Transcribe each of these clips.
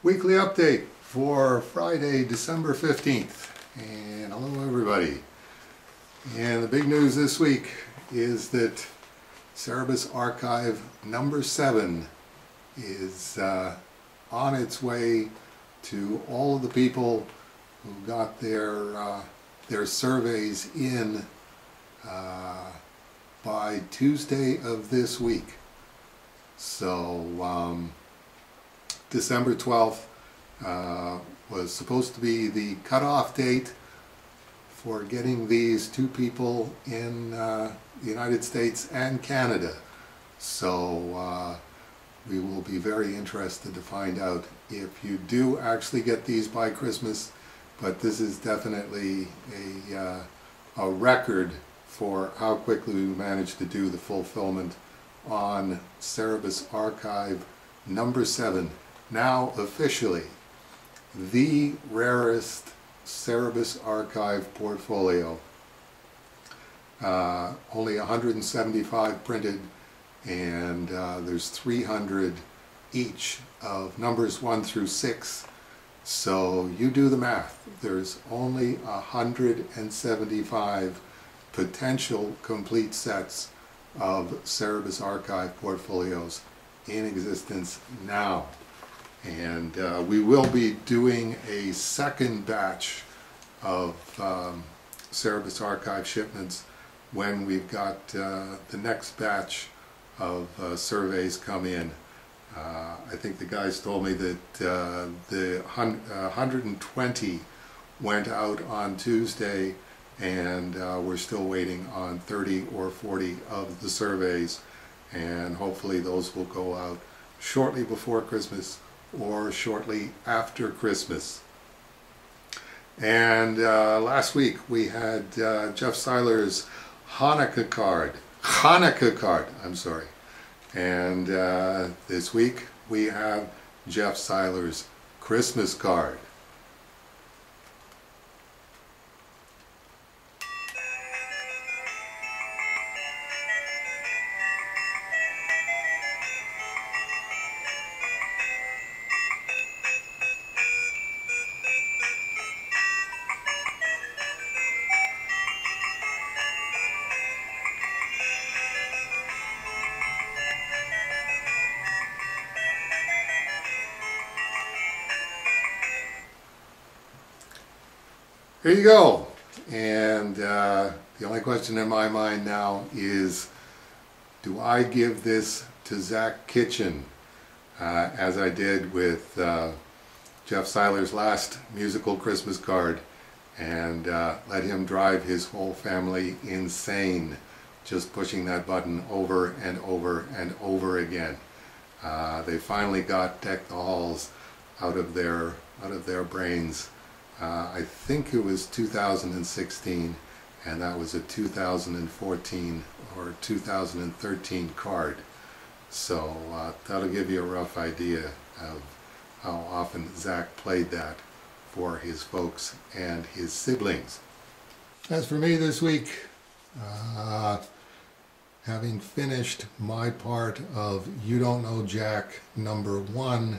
Weekly update for Friday, December 15th. And hello everybody. And the big news this week is that Cerebus Archive number 7 is on its way to all of the people who got their surveys in by Tuesday of this week. So December 12th was supposed to be the cutoff date for getting these two people in the United States and Canada. So we will be very interested to find out if you do actually get these by Christmas. But this is definitely a record for how quickly we managed to do the fulfillment on Cerebus Archive number 7. Now officially the rarest Cerebus Archive portfolio. Only 175 printed, and there's 300 each of numbers 1 through 6. So you do the math. There's only 175 potential complete sets of Cerebus Archive portfolios in existence now. And we will be doing a second batch of Cerebus Archive shipments when we've got the next batch of surveys come in. I think the guys told me that the 120 went out on Tuesday, and we're still waiting on 30 or 40 of the surveys, and hopefully those will go out shortly before Christmas or shortly after Christmas. And last week we had Jeff Seiler's Hanukkah card, and this week we have Jeff Seiler's Christmas card. Here you go. And the only question in my mind now is, do I give this to Zach Kitchen as I did with Jeff Seiler's last musical Christmas card, and let him drive his whole family insane just pushing that button over and over and over again? They finally got Deck the Halls out of their brains. I think it was 2016, and that was a 2014 or 2013 card. So that'll give you a rough idea of how often Zach played that for his folks and his siblings. As for me this week, having finished my part of You Don't Know Jack number 1,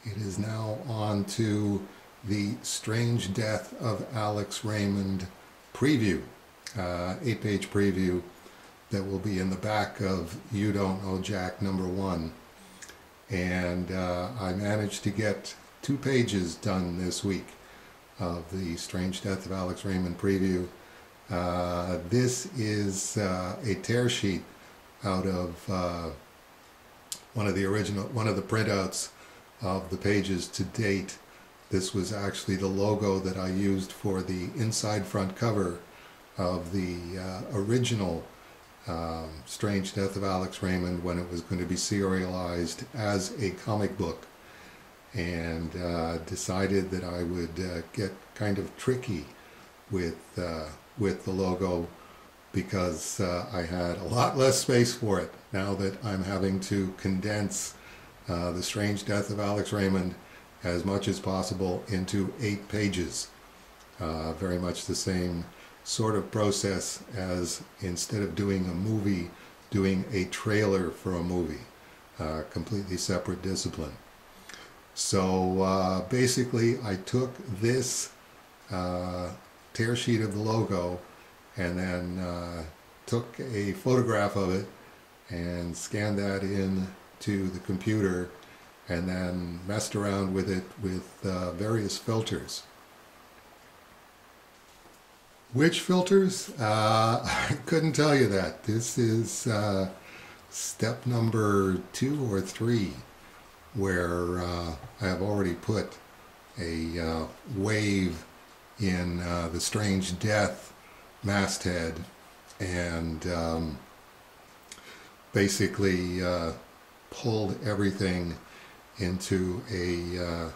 it is now on to the Strange Death of Alex Raymond preview, 8-page preview that will be in the back of You Don't Know Jack number 1. And I managed to get 2 pages done this week of the Strange Death of Alex Raymond preview. This is a tear sheet out of one of the printouts of the pages to date. This was actually the logo that I used for the inside front cover of the original Strange Death of Alex Raymond when it was going to be serialized as a comic book, and decided that I would get kind of tricky with the logo, because I had a lot less space for it now that I'm having to condense the Strange Death of Alex Raymond as much as possible into 8 pages. Very much the same sort of process as, instead of doing a movie, doing a trailer for a movie. Completely separate discipline. So basically I took this tear sheet of the logo and then took a photograph of it and scanned that in to the computer and then messed around with it with various filters. Which filters? I couldn't tell you that. This is step number 2 or 3, where I have already put a wave in the Strange Death masthead and basically pulled everything into a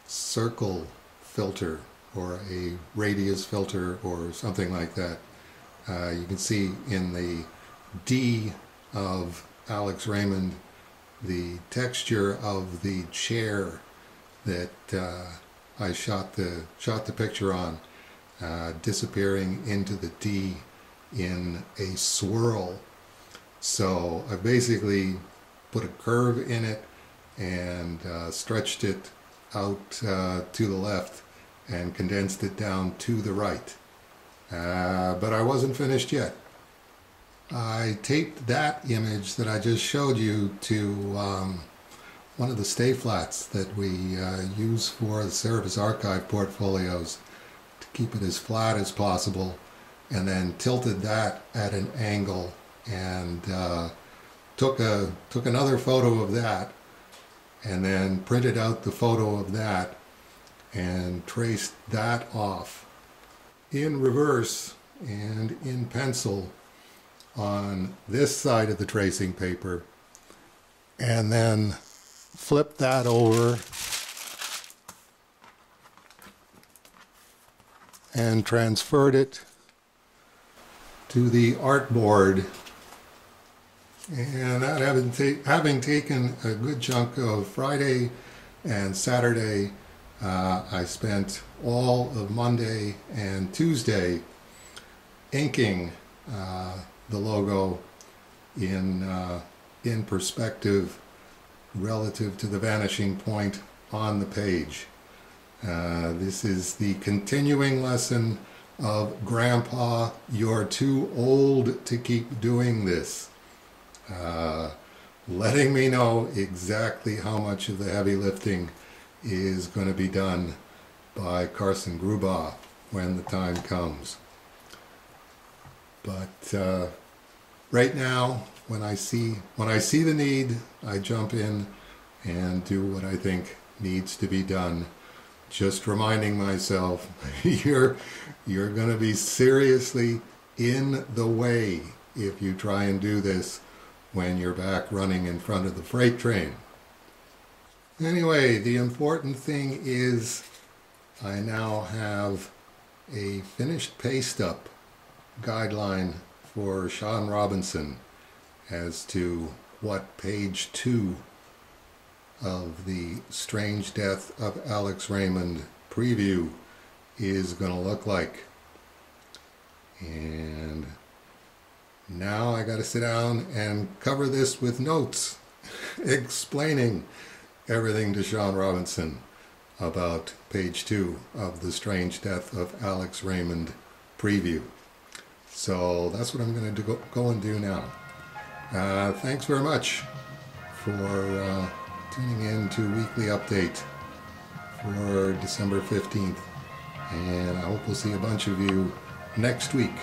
circle filter or a radius filter or something like that. You can see in the D of Alex Raymond the texture of the chair that I shot the picture on disappearing into the D in a swirl. So I basically put a curve in it and stretched it out to the left and condensed it down to the right. But I wasn't finished yet. I taped that image that I just showed you to one of the stay flats that we use for the Cerebus archive portfolios to keep it as flat as possible, and then tilted that at an angle and took another photo of that and then printed out the photo of that and traced that off in reverse and in pencil on this side of the tracing paper, and then flipped that over and transferred it to the artboard. And that having taken a good chunk of Friday and Saturday, I spent all of Monday and Tuesday inking the logo in perspective relative to the vanishing point on the page. This is the continuing lesson of Grandpa, you're too old to keep doing this. Letting me know exactly how much of the heavy lifting is going to be done by Carson Grubaugh when the time comes. But right now, when I see the need, I jump in and do what I think needs to be done. Just reminding myself, you're going to be seriously in the way if you try and do this when you're back running in front of the freight train. Anyway, the important thing is I now have a finished paste-up guideline for Sean Robinson as to what page 2 of the Strange Death of Alex Raymond preview is going to look like. And now I got to sit down and cover this with notes explaining everything to Sean Robinson about page 2 of the Strange Death of Alex Raymond preview. So that's what I'm going to go and do now. Thanks very much for tuning in to Weekly Update for December 15th. And I hope we'll see a bunch of you next week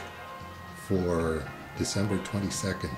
for December 22nd.